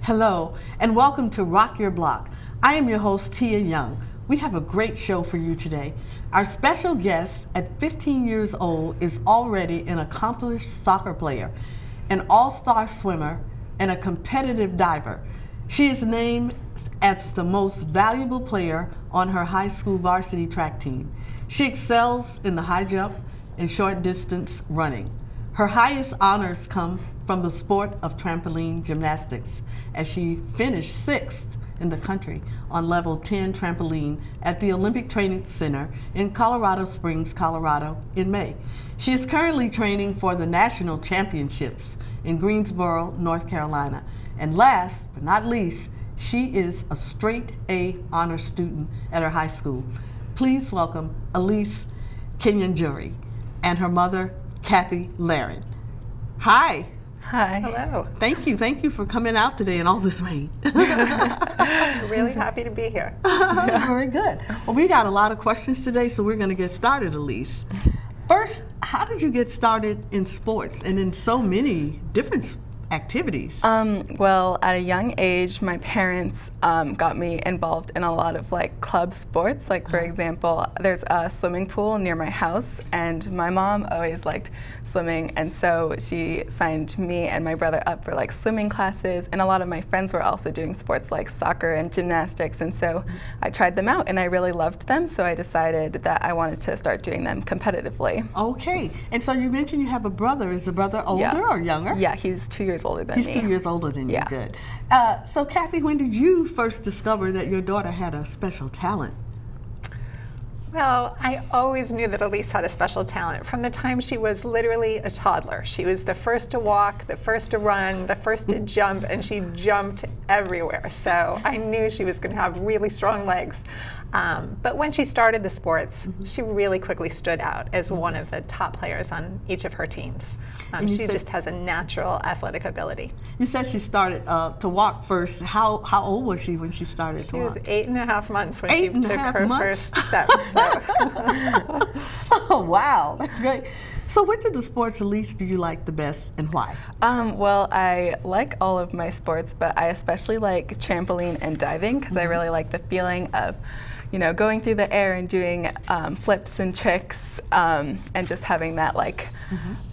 Hello, and welcome to Rock Your Block. I am your host, Tia Young. We have a great show for you today. Our special guest at 15 years old is already an accomplished soccer player, an all-star swimmer, and a competitive diver. She is named as the most valuable player on her high school varsity track team. She excels in the high jump and short distance running. Her highest honors come from the sport of trampoline gymnastics, as she finished 6th in the country on level 10 trampoline at the Olympic Training Center in Colorado Springs, Colorado in May. She is currently training for the national championships in Greensboro, North Carolina. And last but not least, she is a straight A honor student at her high school. Please welcome Elise Kinyanjui and her mother, Kathy Larin. Hi. Hi. Hello. Thank you for coming out today in all this rain. Really happy to be here. Very good. Well, we got a lot of questions today, so we're going to get started, Elise. First, how did you get started in sports and in so many different activities? Well, at a young age, my parents got me involved in a lot of club sports. Like, for example, there's a swimming pool near my house, and my mom always liked swimming, and so she signed me and my brother up for swimming classes, and a lot of my friends were also doing sports like soccer and gymnastics, and so I tried them out and I really loved them, so I decided that I wanted to start doing them competitively. Okay, and so you mentioned you have a brother. Is the brother older or younger? Yeah, he's 2 years older than me. He's 2 years older than you. Yeah. Good. So Kathy, when did you first discover that your daughter had a special talent? Well, I always knew that Elise had a special talent from the time she was literally a toddler. She was the first to walk, the first to run, the first to jump, and she jumped everywhere. So I knew she was going to have really strong legs. But when she started the sports, she really quickly stood out as one of the top players on each of her teams. She just has a natural athletic ability. You said she started to walk first. How old was she when she started to walk? She was 8.5 months when she took her first steps. So. Oh, wow, that's great. So which of the sports, Elise, do you like the best and why? Well, I like all of my sports, but I especially like trampoline and diving because I really like the feeling of going through the air and doing flips and tricks and just having that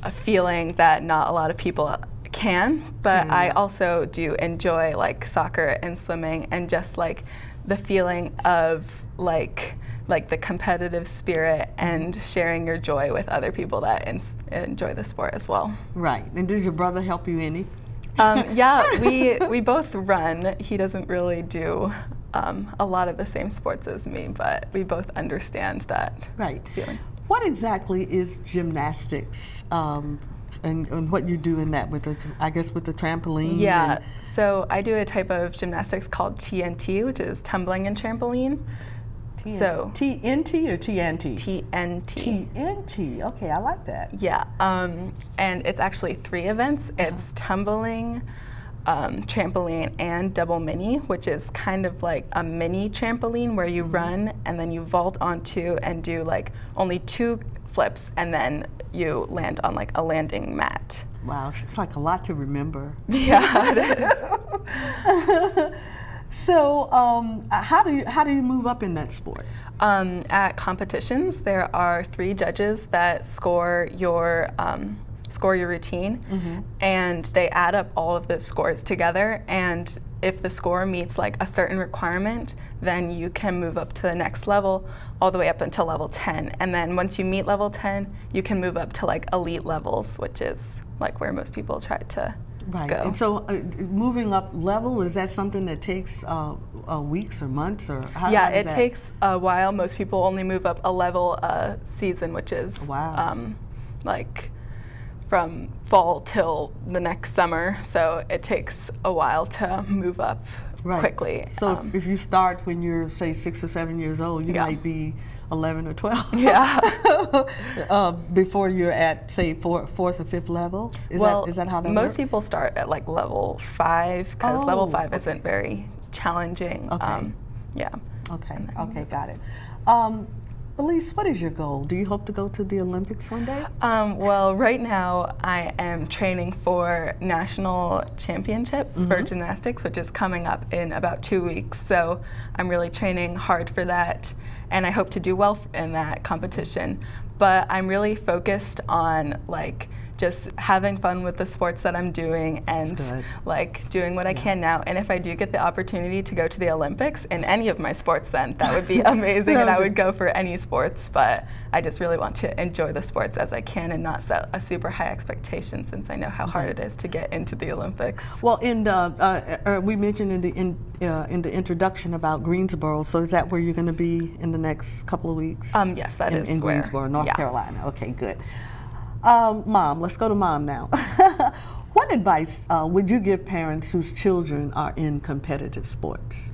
a feeling that not a lot of people can. But I also do enjoy soccer and swimming and just the feeling of the competitive spirit and sharing your joy with other people that enjoy the sport as well. Right. And does your brother help you any? Yeah, we both run. He doesn't really do a lot of the same sports as me, but we both understand that feeling. What exactly is gymnastics and what you do in that with the trampoline? Yeah, so I do a type of gymnastics called TNT, which is tumbling and trampoline. So TNT or TNT? TNT. TNT. Okay, I like that. Yeah, and it's actually 3 events. It's tumbling, trampoline, and double mini, which is kind of like a mini trampoline where you run and then you vault onto and do only 2 flips and then you land on a landing mat. Wow, it's a lot to remember. Yeah, it is. So, how do you move up in that sport? At competitions, there are 3 judges that score your routine, and they add up all of the scores together. And if the score meets a certain requirement, then you can move up to the next level, all the way up until level 10. And then once you meet level 10, you can move up to elite levels, which is where most people try to. Right. Go. And so moving up level, is that something that takes weeks or months? Or yeah, it takes a while. Most people only move up a level a season, which is from fall till the next summer. So it takes a while to move up quickly. So if you start when you're, say, 6 or 7 years old, you might be 11 or 12. Yeah. Before you're at, say, 4th or 5th level? Is that how that works? Most people start at level 5 because level 5 isn't very challenging. Okay. Yeah. Okay. Okay, got it. Elise, what is your goal? Do you hope to go to the Olympics one day? Well, right now I am training for national championships for gymnastics, which is coming up in about 2 weeks. So I'm really training hard for that, and I hope to do well in that competition. But I'm really focused on like just having fun with the sports that I'm doing and like doing what I can now. And if I do get the opportunity to go to the Olympics in any of my sports, then that would be amazing, and I would go for any sports. But I just really want to enjoy the sports as I can and not set a super high expectation, since I know how hard it is to get into the Olympics. Well, in the, we mentioned in the introduction about Greensboro. So is that where you're going to be in the next couple of weeks? Yes, that is in where. Greensboro, North Carolina. Okay, good. Mom, let's go to Mom now. What advice would you give parents whose children are in competitive sports?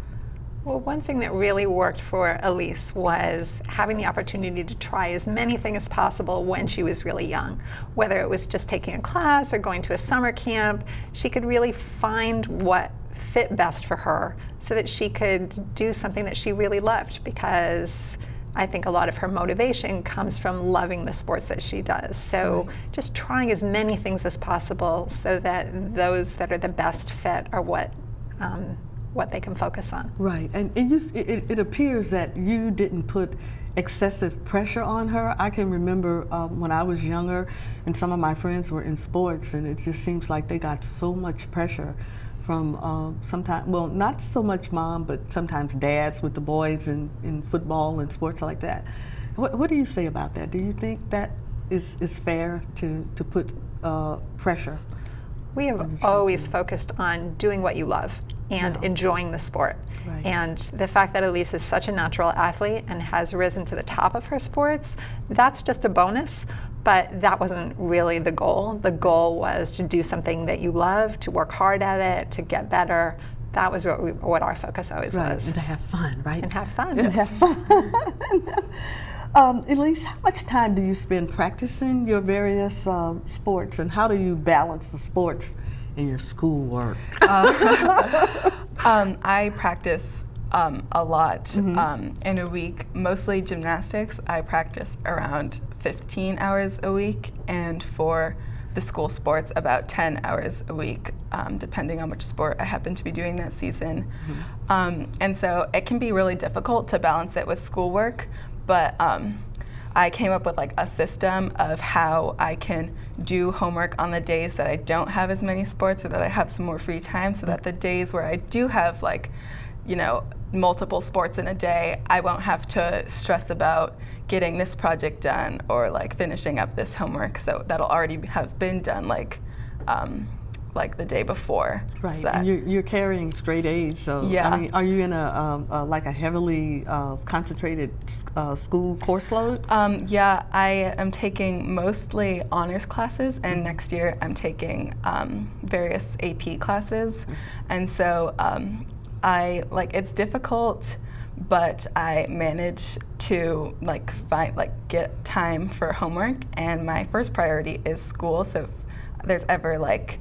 Well, one thing that really worked for Elise was having the opportunity to try as many things as possible when she was really young. Whether it was just taking a class or going to a summer camp, she could really find what fit best for her so that she could do something that she really loved, because I think a lot of her motivation comes from loving the sports that she does. So just trying as many things as possible so that those that are the best fit are what they can focus on. Right, and it appears that you didn't put excessive pressure on her. I can remember when I was younger and some of my friends were in sports, and it just seems like they got so much pressure from sometimes, well, not so much mom, but sometimes dads with the boys in football and sports like that. What do you say about that? Do you think that is fair to put pressure? We have always focused on doing what you love and enjoying the sport. Right. And the fact that Elise is such a natural athlete and has risen to the top of her sports, that's just a bonus. But that wasn't really the goal. The goal was to do something that you love, to work hard at it, to get better. That was what our focus always was. And to have fun, right? And have fun. And have fun. Elise, how much time do you spend practicing your various sports, and how do you balance the sports in your schoolwork? I practice a lot in a week, mostly gymnastics. I practice around 15 hours a week, and for the school sports about 10 hours a week, depending on which sport I happen to be doing that season. And so it can be really difficult to balance it with schoolwork, but I came up with like a system of how I can do homework on the days that I don't have as many sports, or that I have some more free time, so that the days where I do have, like, you know, multiple sports in a day, I won't have to stress about getting this project done or like finishing up this homework. So that'll already have been done like the day before. Right, So and you're carrying straight A's, so Yeah. I mean, are you in like a heavily concentrated school course load? Yeah, I am taking mostly honors classes, and next year I'm taking various AP classes, and so it's difficult, but I manage to get time for homework, and my first priority is school. So if there's ever like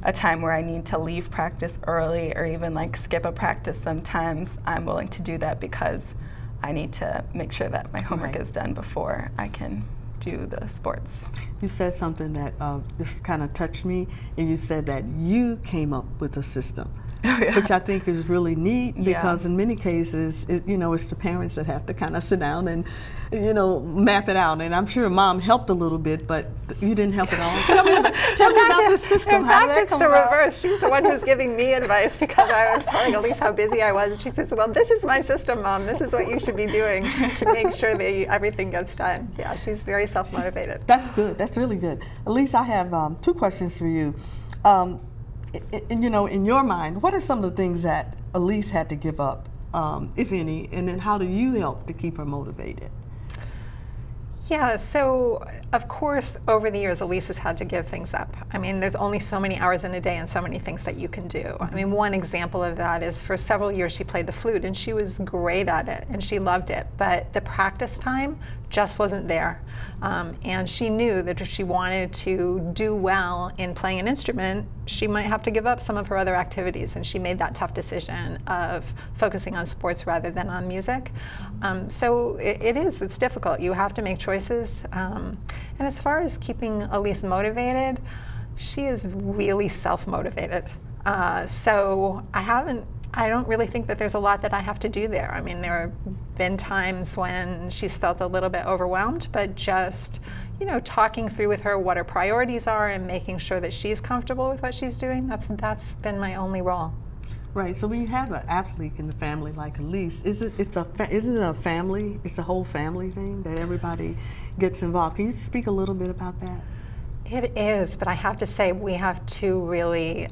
a time where I need to leave practice early or even like skip a practice sometimes, I'm willing to do that because I need to make sure that my homework is done before I can do the sports. You said something that just kind of touched me, and you said that you came up with a system. Which I think is really neat, because in many cases, it's the parents that have to kind of sit down and, map it out. And I'm sure Mom helped a little bit, but you didn't help at all. Tell me about the system. In fact, it's the reverse. She's the one who's giving me advice, because I was telling Elise how busy I was. And she says, well, this is my system, Mom. This is what you should be doing to make sure that everything gets done. Yeah, she's very self-motivated. That's good. That's really good. Elise, I have 2 questions for you. In your mind, what are some of the things that Elise had to give up, if any, and then how do you help to keep her motivated? Yeah, so of course, over the years, Elise has had to give things up. I mean, there's only so many hours in a day and so many things that you can do. I mean, one example of that is for several years she played the flute, and she was great at it and she loved it, but the practice time just wasn't there. And she knew that if she wanted to do well in playing an instrument, she might have to give up some of her other activities, and she made that tough decision of focusing on sports rather than on music. So it's difficult. You have to make choices. And as far as keeping Elise motivated, she is really self-motivated. So I don't really think that there's a lot that I have to do there. I mean, there have been times when she's felt a little bit overwhelmed, but just, talking through with her what her priorities are and making sure that she's comfortable with what she's doing, that's been my only role. Right, so when you have an athlete in the family like Elise, isn't it a family, it's a whole family thing that everybody gets involved? Can you speak a little bit about that? It is, but I have to say we have two really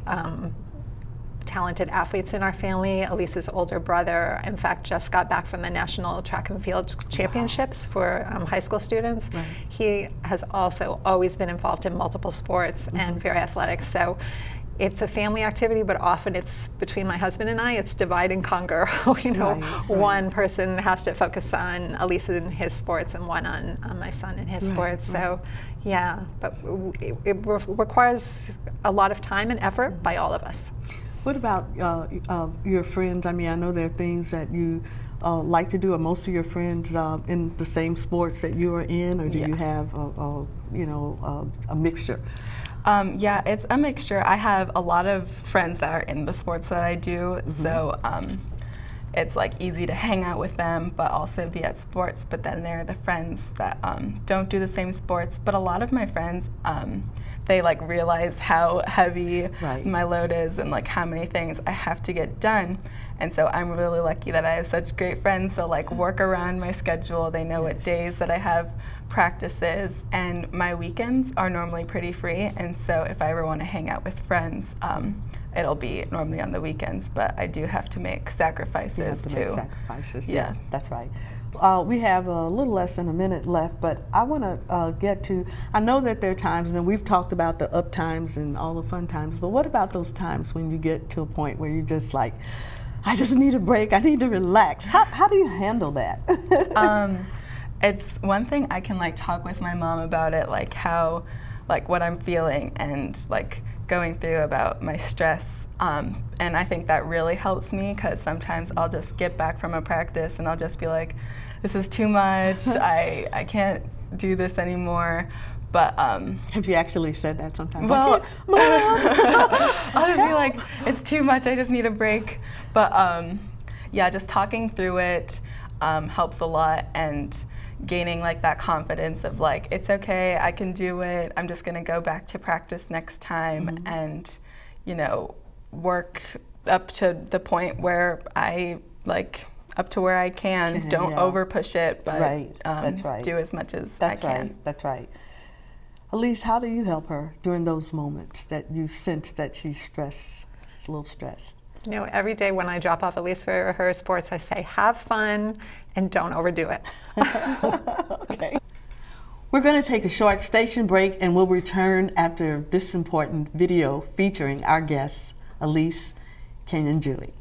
talented athletes in our family. Elise's older brother, in fact, just got back from the National Track and Field Championships for high school students. Right. He has also always been involved in multiple sports and very athletic. So it's a family activity, but often it's between my husband and I, it's divide and conquer. One person has to focus on Elise and his sports and one on my son and his sports. So yeah, but it requires a lot of time and effort by all of us. What about your friends? I mean, I know there are things that you like to do. Are most of your friends in the same sports that you are in, or do you have a mixture? Yeah, it's a mixture. I have a lot of friends that are in the sports that I do, so it's like easy to hang out with them, but also be at sports. But then there are the friends that don't do the same sports. But a lot of my friends, they like realize how heavy my load is and like how many things I have to get done. And so I'm really lucky that I have such great friends that like work around my schedule. They know what days that I have practices, and my weekends are normally pretty free. And so if I ever want to hang out with friends, it'll be normally on the weekends, but I do have to make sacrifices too. Make sacrifices, yeah. That's right. We have a little less than a minute left, but I want to get to, I know that there are times, and we've talked about the up times and all the fun times, but what about those times when you get to a point where you just like, I just need a break, I need to relax. How do you handle that? It's one thing I can like talk with my mom about it, like how, like what I'm feeling and like going through about my stress, and I think that really helps me because sometimes I'll just get back from a practice and I'll just be like, this is too much, I can't do this anymore. But have you actually said that sometimes? Well, I'll just be like, it's too much, I just need a break. But yeah, just talking through it helps a lot, and gaining like that confidence of like, it's okay, I can do it, I'm just gonna go back to practice next time and, work up to the point where I up to where I can. Don't over push it, but That's right. do as much as I can. That's right. Elise, how do you help her during those moments that you sense that she's stressed, she's a little stressed? Every day when I drop off Elise for her sports, I say, have fun and don't overdo it. Okay. We're going to take a short station break, and we'll return after this important video featuring our guest, Elise Kinyanjui.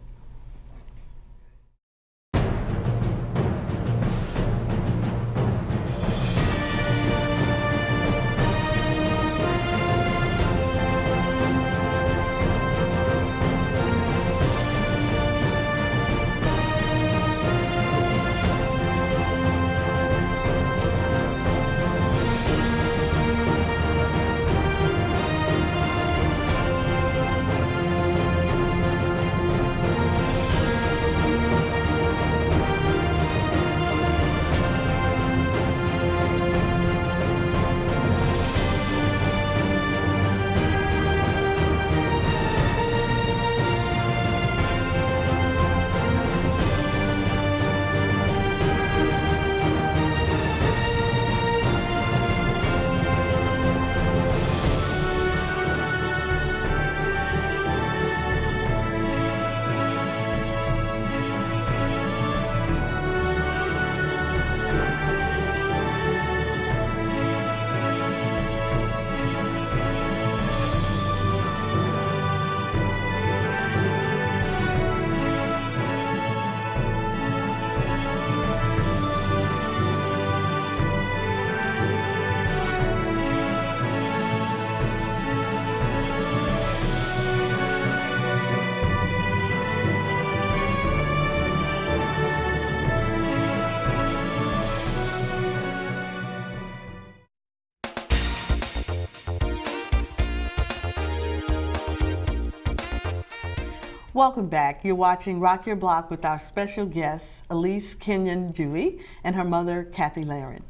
Welcome back. You're watching Rock Your Block with our special guest, Elise Kinyanjui, and her mother, Kathy Larin.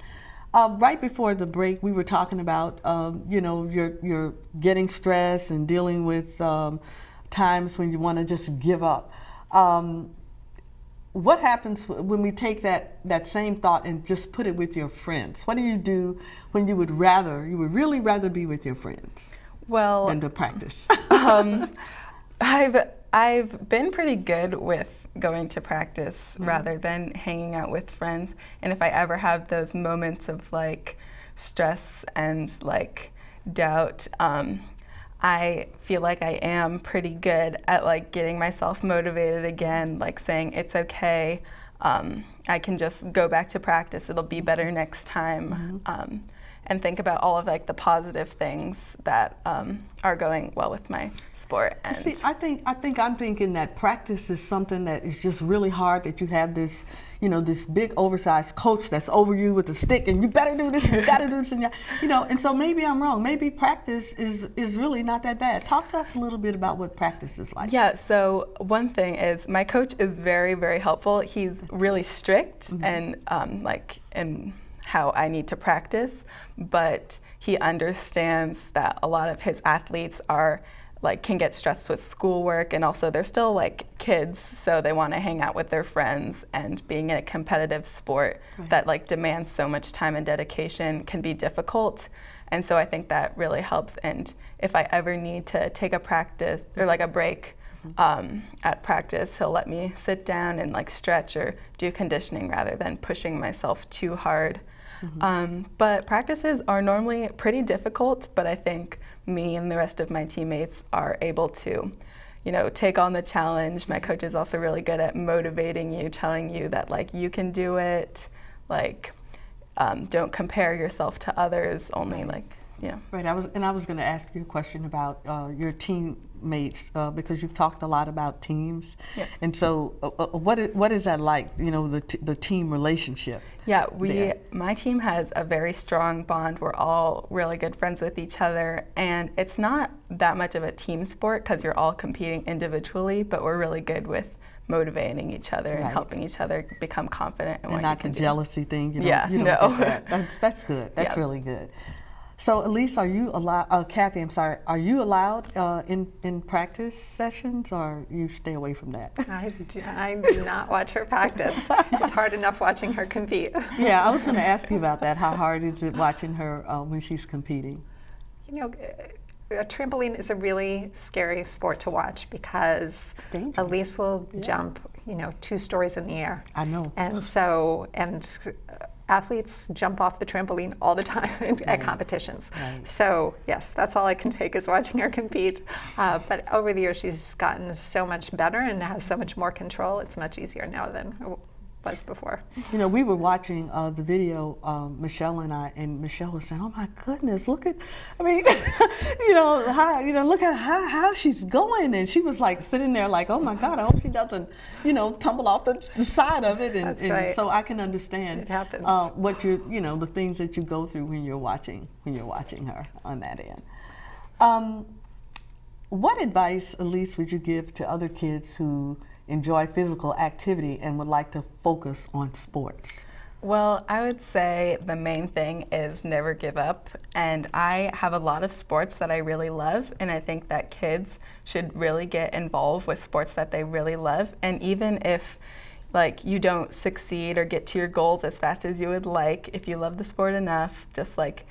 Right before the break, we were talking about, you know, you're getting stressed and dealing with times when you want to just give up. What happens when we take that same thought and just put it with your friends? What do you do when you would really rather be with your friends than to practice? I've been pretty good with going to practice rather than hanging out with friends. And if I ever have those moments of like stress and like doubt, I feel like I am pretty good at like getting myself motivated again, like saying it's okay, I can just go back to practice, it'll be better next time, and think about all of like the positive things that are going well with my sport. And see, I think I'm thinking that practice is something that is just really hard, that you have this, you know, this big oversized coach that's over you with a stick and you better do this and you gotta do this and you know, and so maybe I'm wrong. Maybe practice is really not that bad. Talk to us a little bit about what practice is like. Yeah, so one thing is my coach is very, very helpful. He's really strict and like in how I need to practice, but he understands that a lot of his athletes are like can get stressed with schoolwork, and also they're still like kids, so they want to hang out with their friends, and being in a competitive sport that like demands so much time and dedication can be difficult. And so I think that really helps. And if I ever need to take a practice or like a break at practice, he'll let me sit down and like stretch or do conditioning rather than pushing myself too hard. But practices are normally pretty difficult, but I think me and the rest of my teammates are able to, you know, take on the challenge. My coach is also really good at motivating you, telling you that like you can do it, like don't compare yourself to others, only like, yeah. Right, I was going to ask you a question about your teammates because you've talked a lot about teams, and so what is that like? You know, the team relationship. Yeah, my team has a very strong bond. We're all really good friends with each other, and it's not that much of a team sport because you're all competing individually, but we're really good with motivating each other and helping each other become confident in what you can do. And not the jealousy thing. You don't get that. That's good. That's really good. So Elise, are you allowed, Kathy, I'm sorry, are you allowed in practice sessions, or you stay away from that? I do not watch her practice. It's hard enough watching her compete. Yeah, I was going to ask you about that. How hard is it watching her when she's competing? You know, trampoline is a really scary sport to watch because Elise will jump, you know, 2 stories in the air. I know. And so, athletes jump off the trampoline all the time at competitions. So yes, that's all I can take is watching her compete. But over the years, she's gotten so much better and has so much more control. It's much easier now than it was before. You know, we were watching the video, Michelle and I, and Michelle was saying, "Oh my goodness, look at, I mean, look at how she's going," and she was like sitting there like, "Oh my God, I hope she doesn't, you know, tumble off the side of it." And so I can understand it happens. What the things that you go through when you're watching her on that end. What advice, Elise, would you give to other kids who enjoy physical activity and would like to focus on sports? Well, I would say the main thing is never give up. And I have a lot of sports that I really love, and I think that kids should really get involved with sports that they really love. And even if like you don't succeed or get to your goals as fast as you would like, if you love the sport enough, just like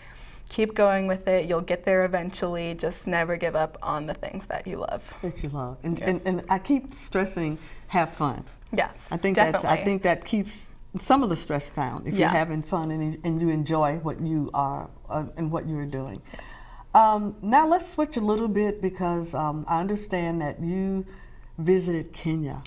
keep going with it. You'll get there eventually. Just never give up on the things that you love. That you love. And I keep stressing, have fun. Yes, I think that keeps some of the stress down if you're having fun and you enjoy what you are and what you're doing. Now let's switch a little bit because I understand that you visited Kenya.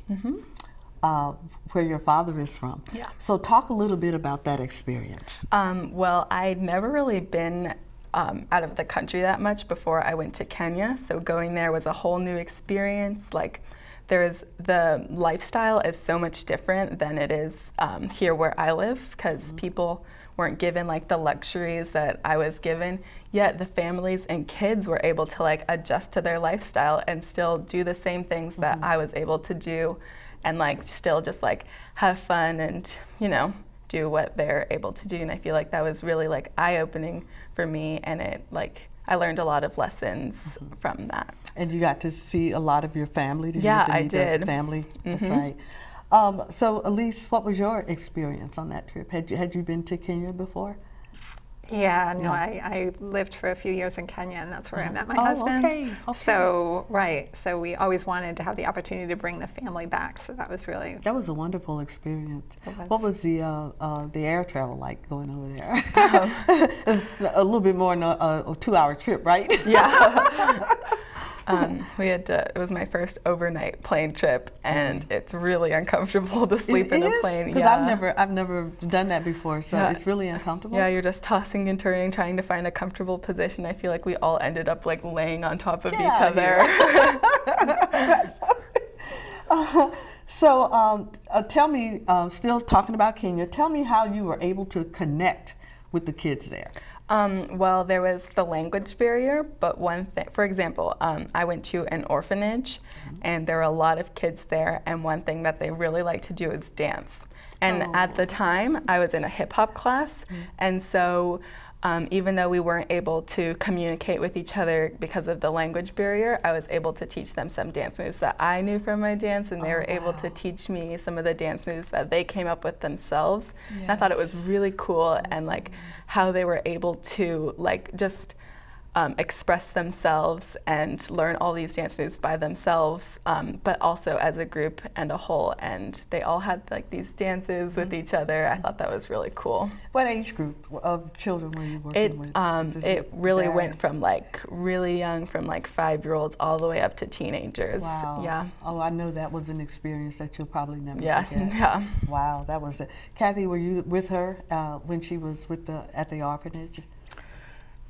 Where your father is from. Yeah. So talk a little bit about that experience. Well, I'd never really been out of the country that much before I went to Kenya. So going there was a whole new experience. Like the lifestyle is so much different than it is here where I live because people weren't given like the luxuries that I was given, yet the families and kids were able to like adjust to their lifestyle and still do the same things that I was able to do, and like still just like have fun and, you know, do what they're able to do. And I feel like that was really like eye-opening for me, and it like I learned a lot of lessons from that. And you got to see a lot of your family? Did Yeah, you get to I meet did. the family? That's right. So Elise, what was your experience on that trip? Had you been to Kenya before? Yeah, no, I lived for a few years in Kenya, and that's where I met my husband. Okay. So, so we always wanted to have the opportunity to bring the family back, so that was really... That was a wonderful experience. It was. What was the air travel like going over there? It was a little bit more than a 2-hour trip, right? Yeah. We had to, it was my first overnight plane trip, and it's really uncomfortable to sleep in a plane. Because Yeah. I've never done that before, so it's really uncomfortable. Yeah, you're just tossing and turning, trying to find a comfortable position. I feel like we all ended up like laying on top of each other. So tell me, still talking about Kenya, tell me how you were able to connect with the kids there. Well, there was the language barrier, but one thing, for example, I went to an orphanage, and there were a lot of kids there, and one thing that they really like to do is dance. And at the time, I was in a hip-hop class, and so even though we weren't able to communicate with each other because of the language barrier, I was able to teach them some dance moves that I knew from my dance, and they were able to teach me some of the dance moves that they came up with themselves. And I thought it was really cool, and like how they were able to like just express themselves and learn all these dance moves by themselves, but also as a group and a whole. And they all had like these dances with each other. I thought that was really cool. What age group of children were you working with? It really went from like really young, from like 5-year-olds all the way up to teenagers. Wow. Yeah. Oh, I know that was an experience that you'll probably never Yeah. forget. Yeah. Wow, that was it. Kathy, were you with her when she was at the orphanage?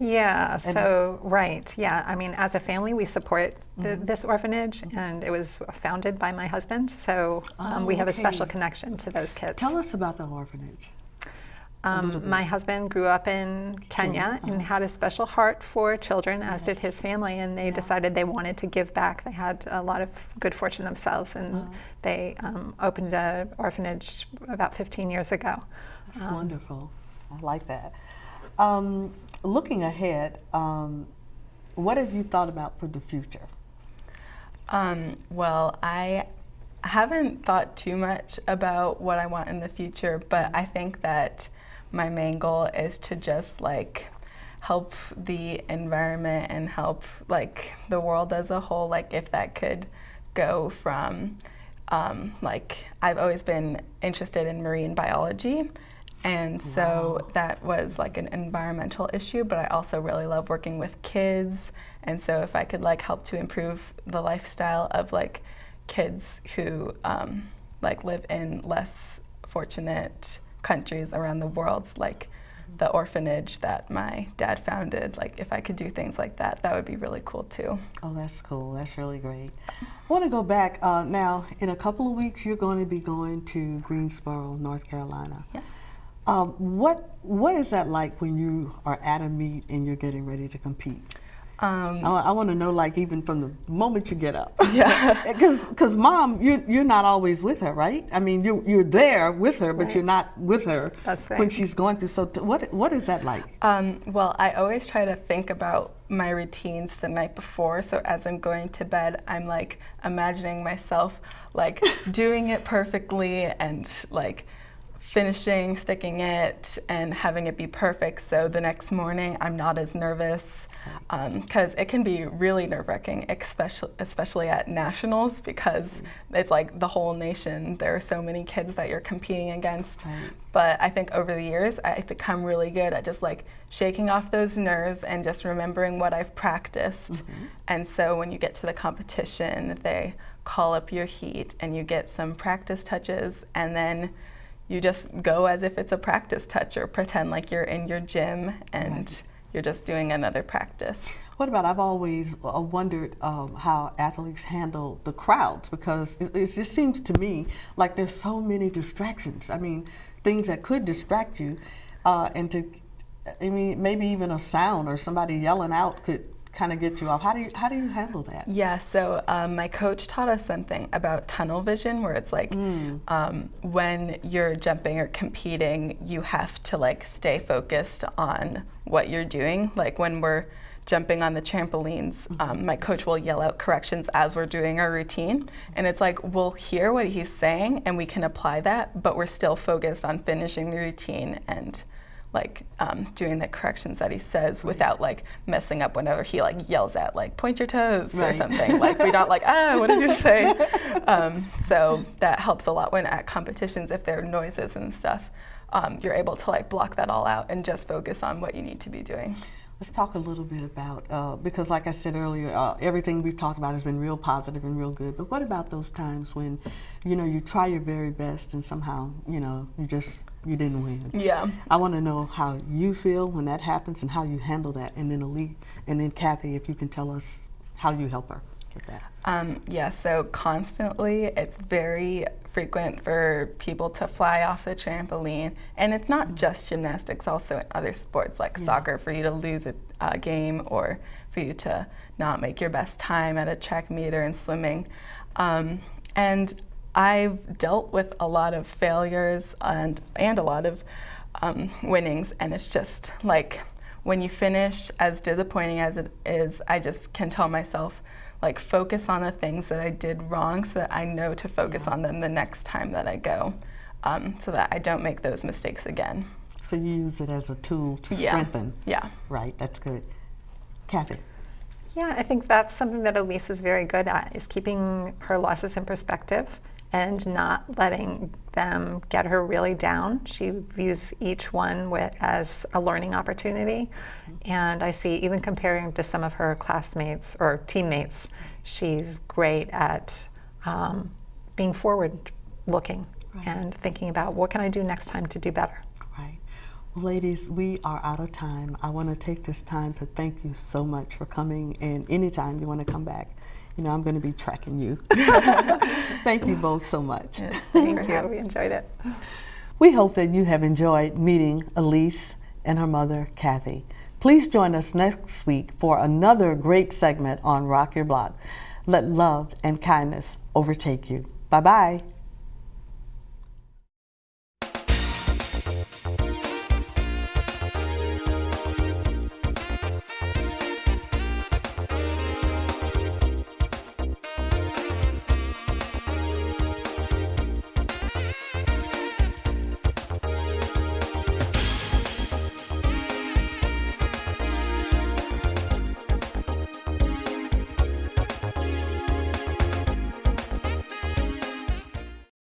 Yeah, so, right, yeah. I mean, as a family, we support this orphanage, and it was founded by my husband, so we have a special connection to those kids. Tell us about the orphanage. My husband grew up in Kenya and had a special heart for children, as did his family, and they decided they wanted to give back. They had a lot of good fortune themselves, and they opened an orphanage about 15 years ago. That's wonderful. I like that. Looking ahead, what have you thought about for the future? Well, I haven't thought too much about what I want in the future, but I think that my main goal is to just like help the environment and help like the world as a whole. Like if that could go from like I've always been interested in marine biology, and so that was like an environmental issue, but I also really love working with kids, and so if I could like help to improve the lifestyle of like kids who like live in less fortunate countries around the world, like the orphanage that my dad founded, like if I could do things like that, that would be really cool too. Oh, that's cool. That's really great. I want to go back now. In a couple of weeks, you're going to be going to Greensboro, North Carolina. Yeah. What is that like when you are at a meet and you're getting ready to compete? I want to know, like, even from the moment you get up. Yeah. Because Mom, you're not always with her, right? I mean, you're there with her, but you're not with her when she's going through. So what is that like? Well, I always try to think about my routines the night before. So as I'm going to bed, I'm like imagining myself like doing it perfectly and like finishing, sticking it, and having it be perfect. So the next morning, I'm not as nervous, because it can be really nerve-wracking, especially at nationals, because it's like the whole nation. There are so many kids that you're competing against. Right. But I think over the years, I've become really good at just like shaking off those nerves and just remembering what I've practiced. And so when you get to the competition, they call up your heat and you get some practice touches, and then you just go as if it's a practice touch, or pretend like you're in your gym and you're just doing another practice. What about, I've always wondered how athletes handle the crowds, because it just seems to me like there's so many distractions. I mean, things that could distract you. and to, I mean, maybe even a sound or somebody yelling out could kind of get you off. How do you handle that? Yeah, so my coach taught us something about tunnel vision, where it's like when you're jumping or competing, you have to like stay focused on what you're doing. Like when we're jumping on the trampolines, my coach will yell out corrections as we're doing our routine, and it's like we'll hear what he's saying and we can apply that, but we're still focused on finishing the routine and like doing the corrections that he says without like messing up whenever he like yells at like point your toes or something. Like we're not like, what did you say? So that helps a lot when at competitions, if there are noises and stuff, you're able to like block that all out and just focus on what you need to be doing. Let's talk a little bit about, because like I said earlier, everything we've talked about has been real positive and real good, but what about those times when, you know, you try your very best and somehow, you know, you didn't win? Yeah. I want to know how you feel when that happens and how you handle that, and then Elise, and then Kathy, if you can tell us how you help her with that. Yeah, so constantly it's very frequent for people to fly off the trampoline, and it's not just gymnastics, also in other sports like soccer, for you to lose a game or for you to not make your best time at a track meet or in swimming. And I've dealt with a lot of failures and a lot of winnings, and it's just like when you finish, as disappointing as it is, I just can tell myself, like, focus on the things that I did wrong so that I know to focus on them the next time that I go, so that I don't make those mistakes again. So you use it as a tool to strengthen. Yeah. Right, that's good. Kathy. Yeah, I think that's something that Elise is very good at, is keeping her losses in perspective and not letting them get her really down. She views each one as a learning opportunity. And I see, even comparing to some of her classmates or teammates, she's great at being forward-looking and thinking about what can I do next time to do better. Right. Well, ladies, we are out of time. I want to take this time to thank you so much for coming, and anytime you want to come back, you know, I'm going to be tracking you. Thank you both so much. Thank you. We enjoyed it. We hope that you have enjoyed meeting Elise and her mother, Kathy. Please join us next week for another great segment on Rock Your Block. Let love and kindness overtake you. Bye-bye.